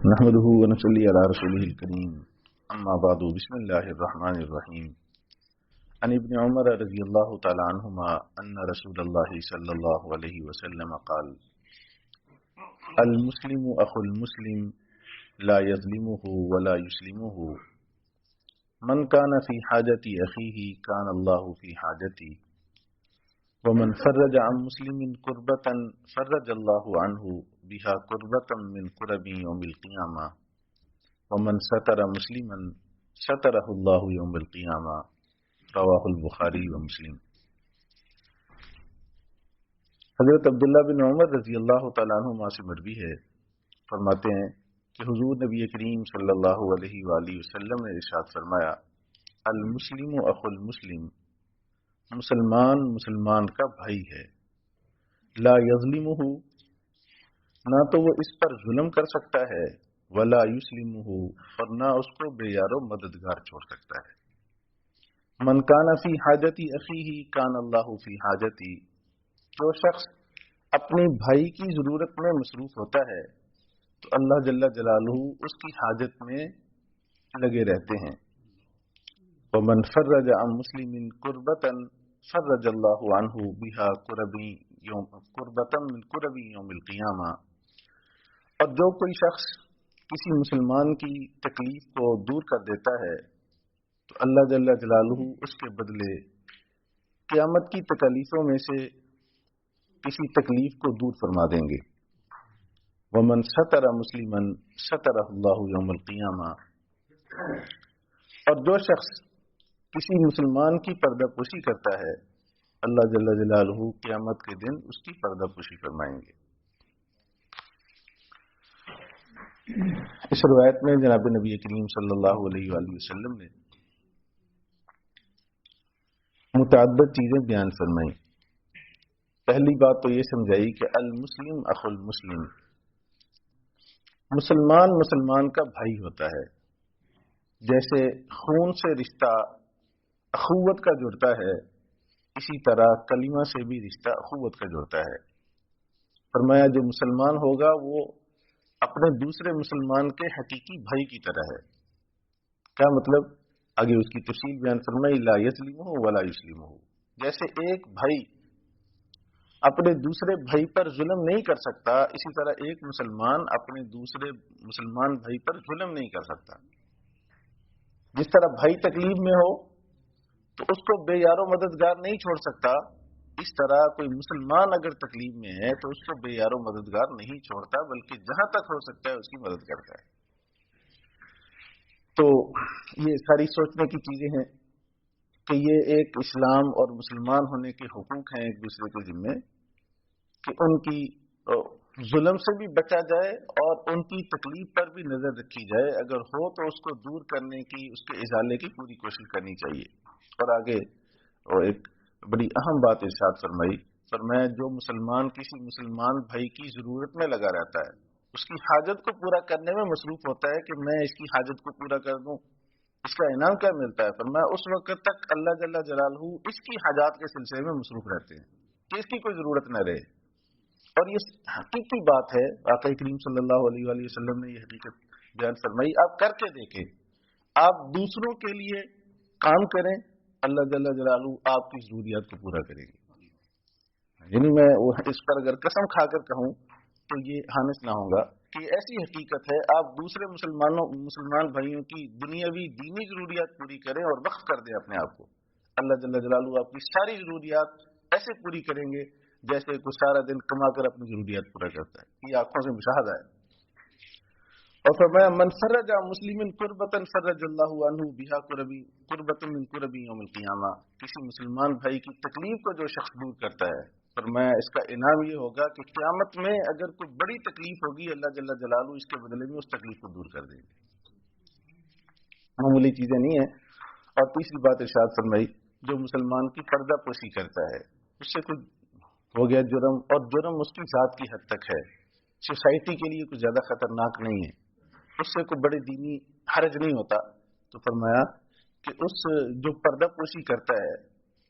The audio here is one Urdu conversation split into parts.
نحمده ونصلي على رسوله الكريم اما بعد بسم الله الرحمن الرحيم عن ابن عمر رضي الله تعالى عنهما ان رسول الله صلى الله عليه وسلم قال المسلم اخو المسلم لا يظلمه ولا يسلمه من كان في حاجة اخيه كان الله في حاجته ومن فرج عن مسلم كربة فرج الله عنه بها كربة من كرب يوم القيامة ومن ستر مسلما ستره الله يوم القيامة رواہ البخاری و مسلم۔ حضرت عبداللہ بن عمر رضی اللہ تعالیٰ عنہما سے مروی ہے، فرماتے ہیں کہ حضور نبی کریم صلی اللہ علیہ وآلہ وسلم نے ارشاد فرمایا، المسلم اخو المسلم، مسلمان مسلمان کا بھائی ہے، لا یظلمہ، نہ تو وہ اس پر ظلم کر سکتا ہے، ولا یسلمہ، اور نہ اس کو بے یار و مددگار چھوڑ سکتا ہے۔ من کان فی حاجتی اخیہ کان اللہ فی حاجتی، جو شخص اپنے بھائی کی ضرورت میں مصروف ہوتا ہے تو اللہ جل جلالہ اس کی حاجت میں لگے رہتے ہیں۔ ومن فرج عن مسلم کربتا فرج اللہ عنہ بها کربتا من کرب یوم القیامہ، اور جو کوئی شخص کسی مسلمان کی تکلیف کو دور کر دیتا ہے تو اللہ جل جلالہ اس کے بدلے قیامت کی تکلیفوں میں سے کسی تکلیف کو دور فرما دیں گے۔ ومن ستر مسلما سترہ اللہ یوم القیامہ، اور جو شخص کسی مسلمان کی پردہ پوشی کرتا ہے اللہ جل جلالہ قیامت کے دن اس کی پردہ پوشی فرمائیں گے۔ اس روایت میں جناب نبی کریم صلی اللہ علیہ وآلہ وسلم نے متعدد چیزیں بیان فرمائیں۔ پہلی بات تو یہ سمجھائی کہ المسلم اخو المسلم، مسلمان مسلمان کا بھائی ہوتا ہے، جیسے خون سے رشتہ اخوت کا جڑتا ہے، اسی طرح کلمہ سے بھی رشتہ اخوت کا جڑتا ہے۔ فرمایا جو مسلمان ہوگا وہ اپنے دوسرے مسلمان کے حقیقی بھائی کی طرح ہے۔ کیا مطلب؟ آگے اس کی تفصیل بیان فرمائی، لا یظلمہ ولا یسلمہ، جیسے ایک بھائی اپنے دوسرے بھائی پر ظلم نہیں کر سکتا، اسی طرح ایک مسلمان اپنے دوسرے مسلمان بھائی پر ظلم نہیں کر سکتا۔ جس طرح بھائی تکلیف میں ہو تو اس کو بے یار و مددگار نہیں چھوڑ سکتا، اس طرح کوئی مسلمان اگر تکلیف میں ہے تو اس کو بے یار و مددگار نہیں چھوڑتا، بلکہ جہاں تک ہو سکتا ہے اس کی مدد کرتا ہے۔ تو یہ ساری سوچنے کی چیزیں ہیں کہ یہ ایک اسلام اور مسلمان ہونے کے حقوق ہیں ایک دوسرے کے ذمے، کہ ان کی ظلم سے بھی بچا جائے اور ان کی تکلیف پر بھی نظر رکھی جائے، اگر ہو تو اس کو دور کرنے کی، اس کے ازالے کی پوری کوشش کرنی چاہیے۔ اور آگے ایک بڑی اہم بات ارشاد فرمایا جو مسلمان کسی مسلمان بھائی کی ضرورت میں لگا رہتا ہے، اس کی حاجت کو پورا کرنے میں مصروف ہوتا ہے کہ میں اس کی حاجت کو پورا کر دوں، اس کا انعام کیا ملتا ہے؟ فرمایا اس وقت تک اللہ جل جلالہ اس کی حاجات کے سلسلے میں مصروف رہتے ہیں کہ اس کی کوئی ضرورت نہ رہے۔ اور یہ حقیقی بات ہے، آقا کریم صلی اللہ علیہ وآلہ وسلم نے یہ حقیقت بیان فرمائی۔ آپ کر کے دیکھیں، آپ دوسروں کے لیے کام کریں، اللہ جل جلالہ آپ کی ضروریات کو پورا کرے گی۔ یعنی میں اس پر اگر قسم کھا کر کہوں تو یہ حانث نہ ہوگا کہ یہ ایسی حقیقت ہے، آپ دوسرے مسلمان بھائیوں کی دنیاوی دینی ضروریات پوری کریں اور وقف کر دیں اپنے آپ کو، اللہ جل جلالہ آپ کی ساری ضروریات ایسے پوری کریں گے جیسے کوئی سارا دن کما کر اپنی ضروریات پورا کرتا ہے۔ یہ آنکھوں سے مشاہدہ ہے۔ اور فرمایا من فرج عن مسلم کربتا فرج اللہ عنہ بها کربتا من کرب یوم القیامہ، کسی مسلمان بھائی کی تکلیف کو جو شخص دور کرتا ہے، فرمایا اس کا انعام یہ ہوگا کہ قیامت میں اگر کوئی بڑی تکلیف ہوگی اللہ جل جلالہ اس کے بدلے میں اس تکلیف کو دور کر دیں گے۔ معمولی چیزیں نہیں ہیں۔ اور تیسری بات ارشاد فرمائی جو مسلمان کی پردہ پوشی کرتا ہے، اس سے کوئی ہو گیا جرم، اور جرم اس کی ذات کی حد تک ہے، سوسائٹی کے لیے کچھ زیادہ خطرناک نہیں ہے، اس سے کوئی بڑے دینی حرج نہیں ہوتا، تو فرمایا کہ اس جو پردہ پوشی کرتا ہے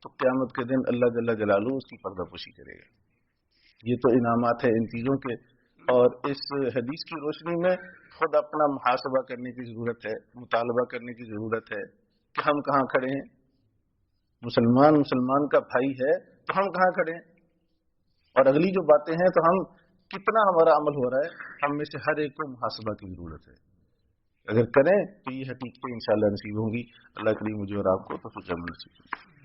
تو قیامت کے دن اللہ جل جلالہ اس کی پردہ پوشی کرے گا۔ یہ تو انعامات ہیں ان چیزوں کے اور اس حدیث کی روشنی میں خود اپنا محاسبہ کرنے کی ضرورت ہے، مطالبہ کرنے کی ضرورت ہے کہ ہم کہاں کھڑے ہیں۔ مسلمان کا بھائی ہے تو ہم کہاں کھڑے ہیں، اور اگلی جو باتیں ہیں تو ہم کتنا ہمارا عمل ہو رہا ہے، ہم میں سے ہر ایک کو محاسبہ کی ضرورت ہے۔ اگر کریں تو یہ حقیقتیں انشاءاللہ نصیب ہوں گی۔ اللہ کریم مجھے اور آپ کو توفیق عمل نصیب کرے۔